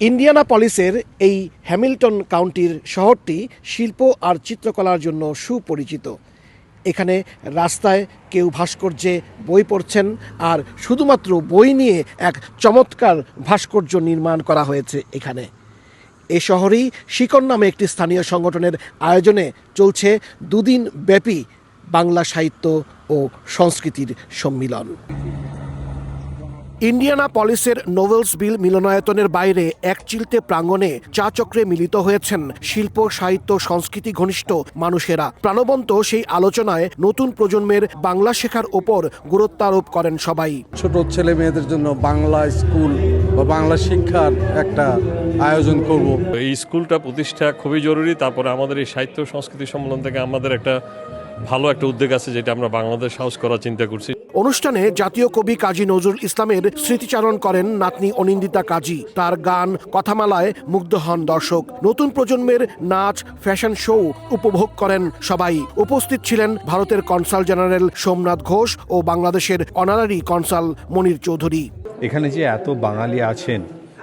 ইন্ডিয়ানাপলিসের এই হ্যামিল্টন কাউন্টির শহরটি শিল্প আর চিত্রকলার জন্য সুপরিচিত। এখানে রাস্তায় কেউ ভাস্কর্যে বই পড়ছেন, আর শুধুমাত্র বই নিয়ে এক চমৎকার ভাস্কর্য নির্মাণ করা হয়েছে এখানে। এ শহরেই শিকন নামে একটি স্থানীয় সংগঠনের আয়োজনে চলছে দুদিন ব্যাপী বাংলা সাহিত্য ও সংস্কৃতির সম্মিলন। ইন্ডিয়ানাপলিসের নোবেলসভিল মিলনায়তনের বাইরে একচিলতে প্রাঙ্গণে চা চক্রে মিলিত হয়েছেন শিল্প, সাহিত্য, সংস্কৃতি ঘনিষ্ঠ মানুষেরা। প্রাণবন্ত সেই আলোচনায় নতুন প্রজন্মের বাংলা শেখার ওপর গুরুত্ব আরোপ করেন সবাই। ছোট ছেলে মেয়েদের জন্য বাংলা স্কুল বা বাংলা শিক্ষার একটা আয়োজন করব। এই স্কুলটা প্রতিষ্ঠা খুবই জরুরি। তারপরে আমাদের এই সাহিত্য সংস্কৃতি সম্মেলন থেকে আমাদের একটা ভালো একটা উদ্যোগ আছে, যেটা আমরা বাংলাদেশ হাউস করার চিন্তা করছি। অনুষ্ঠানে জাতীয় কবি কাজী নজরুল ইসলামের স্মৃতিচারণ করেন নাতনি অনিন্দিতা কাজী। তার গান, কথামালায় মুগ্ধ হন দর্শক। নতুন প্রজন্মের নাচ, ফ্যাশন শো উপভোগ করেন সবাই। উপস্থিত ছিলেন ভারতের কনসাল জেনারেল সোমনাথ ঘোষ ও বাংলাদেশের অনারারি কনসাল মনির চৌধুরী। এখানে যে এত বাঙালি আছেন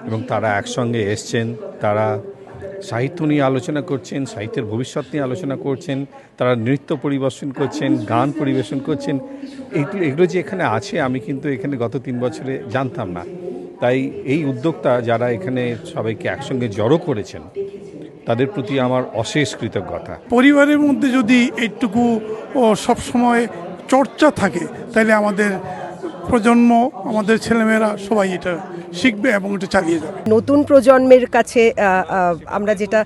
এবং তারা একসঙ্গে এসছেন, তারা সাহিত্য নিয়ে আলোচনা করছেন, সাহিত্যের ভবিষ্যৎ নিয়ে আলোচনা করছেন, তারা নৃত্য পরিবেশন করছেন, গান পরিবেশন করছেন। এগুলো যে এখানে আছে আমি কিন্তু এখানে গত 3 বছরে জানতাম না। তাই এই উদ্যোক্তা যারা এখানে সবাইকে একসঙ্গে জড়ো করেছেন তাদের প্রতি আমার অশেষ কৃতজ্ঞতা। পরিবারের মধ্যে যদি এইটুকু সবসময় চর্চা থাকে তাহলে আমাদের প্রজন্ম, আমাদের ছেলেমেয়েরা সবাই এটা শিখবে এবং এটা চালিয়ে যাবে। নতুন প্রজন্মের কাছে আমরা যেটা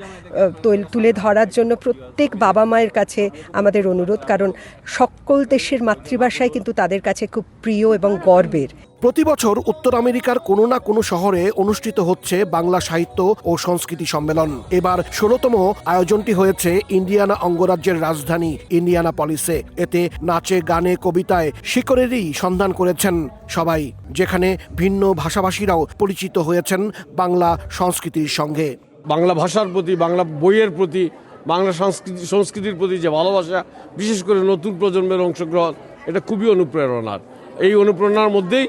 তুলে ধরার জন্য প্রত্যেক বাবা মায়ের কাছে আমাদের অনুরোধ, কারণ সকল দেশের মাতৃভাষাই কিন্তু তাদের কাছে খুব প্রিয় এবং গর্বের। প্রতি বছর উত্তর আমেরিকার কোনো না কোনো শহরে অনুষ্ঠিত হচ্ছে বাংলা সাহিত্য ও সংস্কৃতি সম্মেলন। এবার 16তম আয়োজনটি হয়েছে ইন্ডিয়ানা অঙ্গরাজ্যের রাজধানী ইন্ডিয়ানাপলিসে। এতে নাচে, গানে, কবিতায় শিকড়েরই সন্ধান করেছেন সবাই, যেখানে ভিন্ন ভাষাভাষীরাও পরিচিত হয়েছেন বাংলা সংস্কৃতির সঙ্গে। বাংলা ভাষার প্রতি, বাংলা বইয়ের প্রতি, বাংলা সংস্কৃতির প্রতি যে ভালোবাসা, বিশেষ করে নতুন প্রজন্মের অংশগ্রহণ, এটা খুবই অনুপ্রেরণার। এই অনুপ্রেরণার মধ্যেই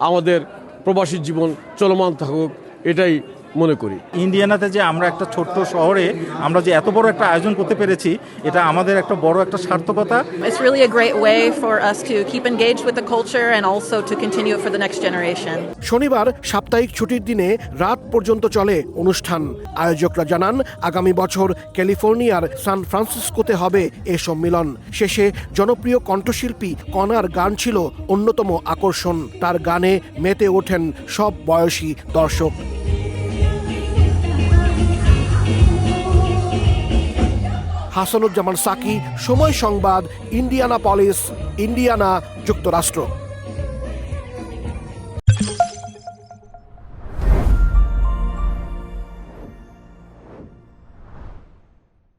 আমাদের প্রবাসী জীবন চলমান থাকুক, এটাই মনে করি। ইন্ডিয়ানাতে যে আমরা একটা ছোট্ট শহরে আমরা যে এত বড় একটা আয়োজন করতে পেরেছি, এটা আমাদের একটা বড় একটা সার্থকতা। It's really a great way for us to keep engaged with the culture and also to continue it for the next generation. শনিবার সাপ্তাহিক ছুটির দিনে রাত পর্যন্ত চলে অনুষ্ঠান। আয়োজকরা জানান আগামী বছর ক্যালিফোর্নিয়ার সান ফ্রান্সিসকোতে হবে এ সম্মেলন। শেষে জনপ্রিয় কণ্ঠশিল্পী কনার গান ছিল অন্যতম আকর্ষণ। তার গানে মেতে ওঠেন সব বয়সী দর্শক। হাসানুজ্জামান সাকি, সময় সংবাদ, ইন্ডিয়ানাপলিস, ইন্ডিয়ানা, যুক্তরাষ্ট্র।